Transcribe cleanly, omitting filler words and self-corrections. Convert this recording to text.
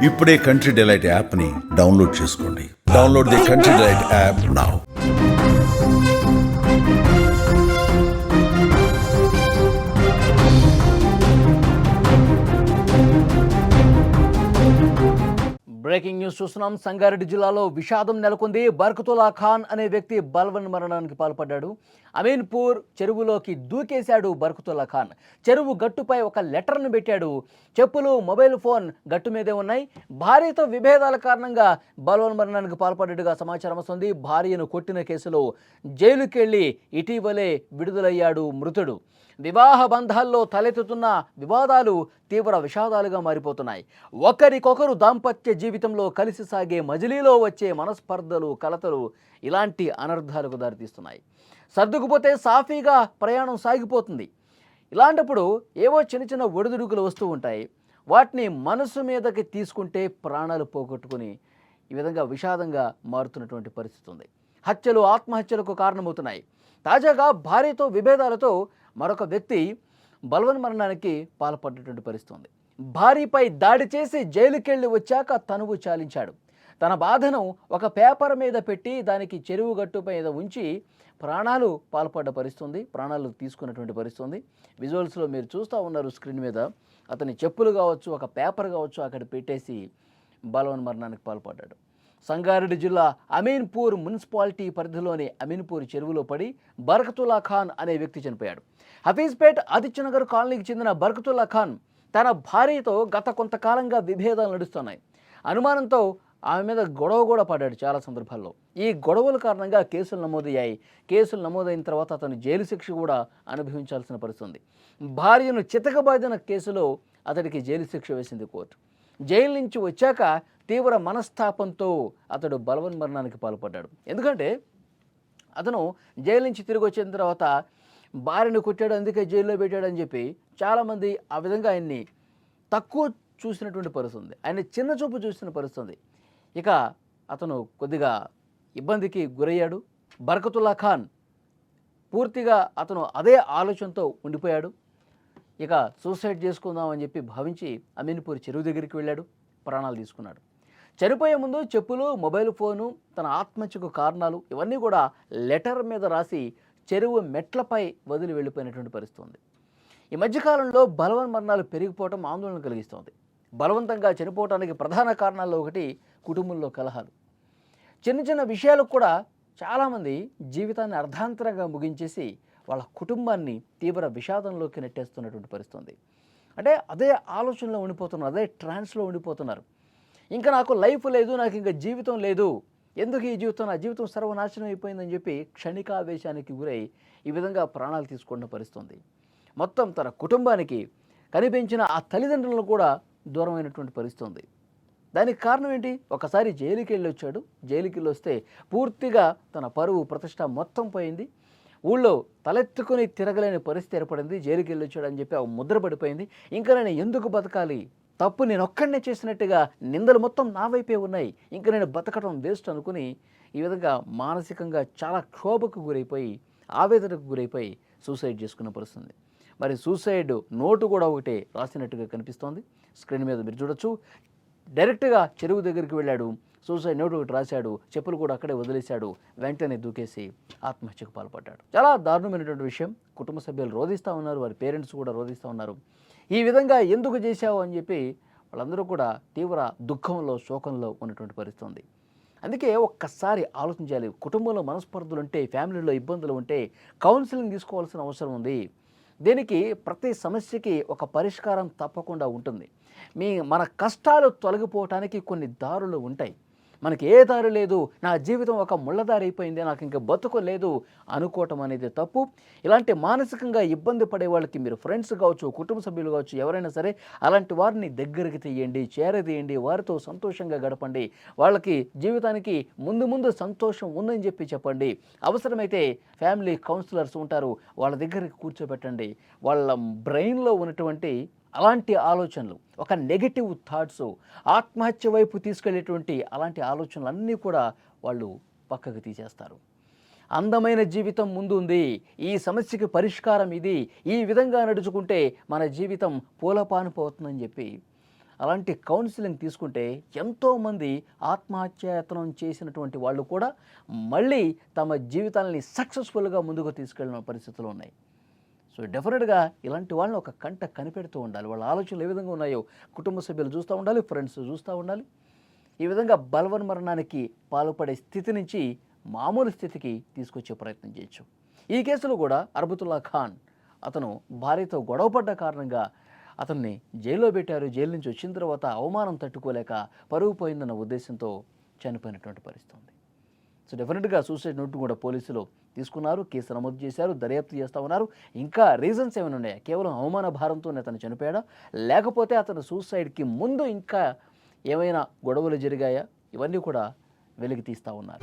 ఇప్పుడే country delight యాప్ని download చేసుకోండి. Download the country delight app now. Breaking news చూస్తున్నాం. సంగారెడ్డి జిల్లాలో విషాదం నెలకొంది. బర్కతుల్లా ఖాన్ అనే వ్యక్తి బలవన్ మరణానికి పాల్పడ్డాడు. అమీన్పూర్ చెరువులోకి దూకేశాడు బర్కతుల్లా ఖాన్. చెరువు గట్టుపై ఒక లెటర్ను పెట్టాడు. చెప్పులు, మొబైల్ ఫోన్ గట్టు మీదే ఉన్నాయి. భార్యతో విభేదాల కారణంగా బలవన్ మరణానికి పాల్పడ్డట్టుగా సమాచారం వస్తుంది. భార్యను కొట్టిన కేసులో జైలుకెళ్లి ఇటీవలే విడుదలయ్యాడు మృతుడు. వివాహ బంధాల్లో తలెత్తుతున్న వివాదాలు తీవ్ర విషాదాలుగా మారిపోతున్నాయి. ఒకరికొకరు దాంపత్య జీవితంలో కలిసి సాగే మజిలీలో వచ్చే మనస్పర్ధలు, కలతలు ఇలాంటి అనర్థాలకు దారితీస్తున్నాయి. సర్దుకుపోతే సాఫీగా ప్రయాణం సాగిపోతుంది. ఇలాంటప్పుడు ఏవో చిన్న చిన్న ఒడిదుడుకులు వస్తూ ఉంటాయి. వాటిని మనసు మీదకి తీసుకుంటే ప్రాణాలు పోగొట్టుకుని ఈ విధంగా విషాదంగా మారుతున్నటువంటి పరిస్థితి ఉంది. హత్యలు, ఆత్మహత్యలకు కారణమవుతున్నాయి. తాజాగా భార్యతో విభేదాలతో మరొక వ్యక్తి బలవన్ మరణానికి పాల్పడ్డటువంటి పరిస్థితి ఉంది. భార్యపై దాడి చేసి జైలుకెళ్ళి వచ్చాక తనువు చాలించాడు. తన బాధను ఒక పేపర్ మీద పెట్టి దానికి చెరువు గట్టు మీద ఉంచి ప్రాణాలు పాల్పడ్డ పరిస్థితి, ప్రాణాలు తీసుకున్నటువంటి పరిస్థితి. విజువల్స్లో మీరు చూస్తూ ఉన్నారు స్క్రీన్ మీద. అతని చెప్పులు కావచ్చు, ఒక పేపర్ కావచ్చు అక్కడ పెట్టేసి బలవన్ మరణానికి పాల్పడ్డాడు. సంగారెడ్డి జిల్లా అమీన్పూర్ మున్సిపాలిటీ పరిధిలోని అమీన్పూర్ చెరువులో పడి బర్కతుల్లా ఖాన్ అనే వ్యక్తి చనిపోయాడు. హఫీజ్పేట్ ఆదిత్యనగర్ కాలనీకి చెందిన బర్కతుల్లా ఖాన్ తన భార్యతో గత కొంతకాలంగా విభేదాలు నడుస్తున్నాయి. అనుమానంతో ఆమె మీద గొడవ కూడా పడ్డాడు చాలా సందర్భాల్లో. ఈ గొడవల కారణంగా కేసులు నమోదయ్యాయి. కేసులు నమోదైన తర్వాత అతను జైలు శిక్ష కూడా అనుభవించాల్సిన పరిస్థితి. భార్యను చితకబాదిన కేసులో అతడికి జైలు శిక్ష వేసింది కోర్టు. జైలు నుంచి వచ్చాక తీవ్ర మనస్తాపంతో అతడు బలవన్ మరణానికి పాల్పడ్డాడు. ఎందుకంటే అతను జైలు నుంచి తిరిగి వచ్చిన తర్వాత భార్యను కొట్టాడు, అందుకే జైల్లో పెట్టాడని చెప్పి చాలామంది ఆ విధంగా ఆయన్ని తక్కువ చూసినటువంటి పరిస్థితి ఉంది. ఆయన చిన్న చూపు చూసిన పరిస్థితి. ఇక అతను కొద్దిగా ఇబ్బందికి గురయ్యాడు. బర్కతుల్లా ఖాన్ పూర్తిగా అతను అదే ఆలోచనతో ఉండిపోయాడు. ఇక సూసైడ్ చేసుకుందామని చెప్పి భావించి అమీన్పూర్ చెరువు దగ్గరికి వెళ్ళాడు, ప్రాణాలు తీసుకున్నాడు. చనిపోయే ముందు చెప్పులు, మొబైల్ ఫోను, తన ఆత్మహత్యకు కారణాలు ఇవన్నీ కూడా లెటర్ మీద రాసి చెరువు మెట్లపై వదిలి వెళ్ళిపోయినటువంటి పరిస్థితి ఉంది. ఈ మధ్యకాలంలో బలవన్ మరణాలు పెరిగిపోవడం ఆందోళన కలిగిస్తోంది. బలవంతంగా చనిపోవడానికి ప్రధాన కారణాల్లో ఒకటి కుటుంబంలో కలహాలు. చిన్న చిన్న విషయాలకు కూడా చాలామంది జీవితాన్ని అర్ధాంతరంగా ముగించేసి వాళ్ళ కుటుంబాన్ని తీవ్ర విషాదంలోకి నెట్టేస్తున్నటువంటి పరిస్థితి. అంటే అదే ఆలోచనలో ఉండిపోతున్నారు, అదే ట్రాన్స్లో ఉండిపోతున్నారు. ఇంకా నాకు లైఫ్ లేదు, నాకు ఇంకా జీవితం లేదు, ఎందుకు ఈ జీవితం, నా జీవితం సర్వనాశనం అయిపోయిందని చెప్పి క్షణికావేశానికి గురై ఈ విధంగా ప్రాణాలు తీసుకున్న పరిస్థితి. మొత్తం తన కుటుంబానికి కనిపించిన ఆ తల్లిదండ్రులను కూడా దూరమైనటువంటి పరిస్థితి. దానికి కారణం ఏంటి? ఒకసారి జైలుకి వెళ్ళి వచ్చాడు. జైలుకి వెళ్ళి వస్తే పూర్తిగా తన పరువు, ప్రతిష్ట మొత్తం పోయింది. ఊళ్ళో తలెత్తుకుని తిరగలేని పరిస్థితి ఏర్పడింది. జైలుకి వెళ్ళి వచ్చాడని చెప్పి ఆ ముద్ర పడిపోయింది. ఇంకా నేను ఎందుకు బతకాలి, తప్పు నేను ఒక్కడనే చేసినట్టుగా నిందలు మొత్తం నా వైపే ఉన్నాయి, ఇంకా నేను బతకడం వేస్ట్ అనుకుని ఈ విధంగా మానసికంగా చాలా క్షోభకు గురైపోయి, ఆవేదనకు గురైపోయి సూసైడ్ చేసుకున్న పరిస్థితి. మరి సూసైడ్ నోటు కూడా ఒకటే రాసినట్టుగా కనిపిస్తోంది. స్క్రీన్ మీద మీరు చూడొచ్చు. డైరెక్ట్గా చెరువు దగ్గరికి వెళ్ళాడు, సూసైడ్ నోటు ఒకటి రాశాడు, చెప్పులు కూడా అక్కడే వదిలేశాడు, వెంటనే దూకేసి ఆత్మహత్యకు పాల్పడ్డాడు. చాలా దారుణమైనటువంటి విషయం. కుటుంబ సభ్యులు రోధిస్తూ ఉన్నారు, వారి పేరెంట్స్ కూడా రోధిస్తూ ఉన్నారు. ఈ విధంగా ఎందుకు చేశావు అని చెప్పి వాళ్ళందరూ కూడా తీవ్ర దుఃఖంలో, శోకంలో ఉన్నటువంటి పరిస్థితి ఉంది. అందుకే ఒక్కసారి ఆలోచించాలి. కుటుంబంలో మనస్పర్ధలు ఉంటే, ఫ్యామిలీలో ఇబ్బందులు ఉంటే కౌన్సిలింగ్ తీసుకోవాల్సిన అవసరం ఉంది. దీనికి ప్రతి సమస్యకి ఒక పరిష్కారం తప్పకుండా ఉంటుంది. మన కష్టాలు తొలగిపోవటానికి కొన్ని దారులు ఉంటాయి. మనకి ఏ దారి లేదు, నా జీవితం ఒక ముళ్ళదారి అయిపోయింది, నాకు ఇంకా బతుకు లేదు అనుకోవటం అనేది తప్పు. ఇలాంటి మానసికంగా ఇబ్బంది పడే వాళ్ళకి మీరు ఫ్రెండ్స్ కావచ్చు, కుటుంబ సభ్యులు కావచ్చు, ఎవరైనా సరే అలాంటి వారిని దగ్గరికి తీయండి, చేరదీయండి, వారితో సంతోషంగా గడపండి. వాళ్ళకి జీవితానికి ముందు సంతోషం ఉందని చెప్పండి. అవసరమైతే ఫ్యామిలీ కౌన్సిలర్స్ ఉంటారు, వాళ్ళ దగ్గరికి కూర్చోబెట్టండి. వాళ్ళ బ్రెయిన్లో ఉన్నటువంటి అలాంటి ఆలోచనలు, ఒక నెగటివ్ థాట్స్, ఆత్మహత్య వైపు తీసుకెళ్లేటువంటి అలాంటి ఆలోచనలు అన్నీ కూడా వాళ్ళు పక్కకు తీసేస్తారు. అందమైన జీవితం ముందుంది, ఈ సమస్యకి పరిష్కారం ఇది, ఈ విధంగా నడుచుకుంటే మన జీవితం పూలపానుపోతుందని చెప్పి అలాంటి కౌన్సిలింగ్ తీసుకుంటే ఎంతోమంది ఆత్మహత్యాయత్నం చేసినటువంటి వాళ్ళు కూడా మళ్ళీ తమ జీవితాలని సక్సెస్ఫుల్గా ముందుకు తీసుకెళ్ళిన పరిస్థితులు ఉన్నాయి. సో డెఫినెట్గా ఇలాంటి వాళ్ళని ఒక కంట కనిపెడుతూ ఉండాలి. వాళ్ళ ఆలోచనలు ఏ విధంగా ఉన్నాయో కుటుంబ సభ్యులు చూస్తూ ఉండాలి, ఫ్రెండ్స్ చూస్తూ ఉండాలి. ఈ విధంగా బలవన్మరణానికి పాల్పడే స్థితి నుంచి మామూలు స్థితికి తీసుకొచ్చే ప్రయత్నం చేయొచ్చు. ఈ కేసులో కూడా అర్బతుల్లా ఖాన్ అతను భార్యతో గొడవపడ్డ కారణంగా అతన్ని జైల్లో పెట్టారు. జైలు నుంచి వచ్చిన తర్వాత అవమానం తట్టుకోలేక పరుగు పోయిందన్న ఉద్దేశంతో చనిపోయినటువంటి పరిస్థితి ఉంది. సో డెఫినెట్గా సూసైడ్ నోట్ కూడా పోలీసులు తీసుకున్నారు, కేసు నమోదు చేశారు, దర్యాప్తు చేస్తూ ఉన్నారు. ఇంకా రీజన్స్ ఏమైనా ఉన్నాయా? కేవలం అవమాన భారంతోనే అతను చనిపోయాడా, లేకపోతే అతను సూసైడ్కి ముందు ఇంకా ఏమైనా గొడవలు జరిగాయా? ఇవన్నీ కూడా వెలికి తీస్తూ ఉన్నారు.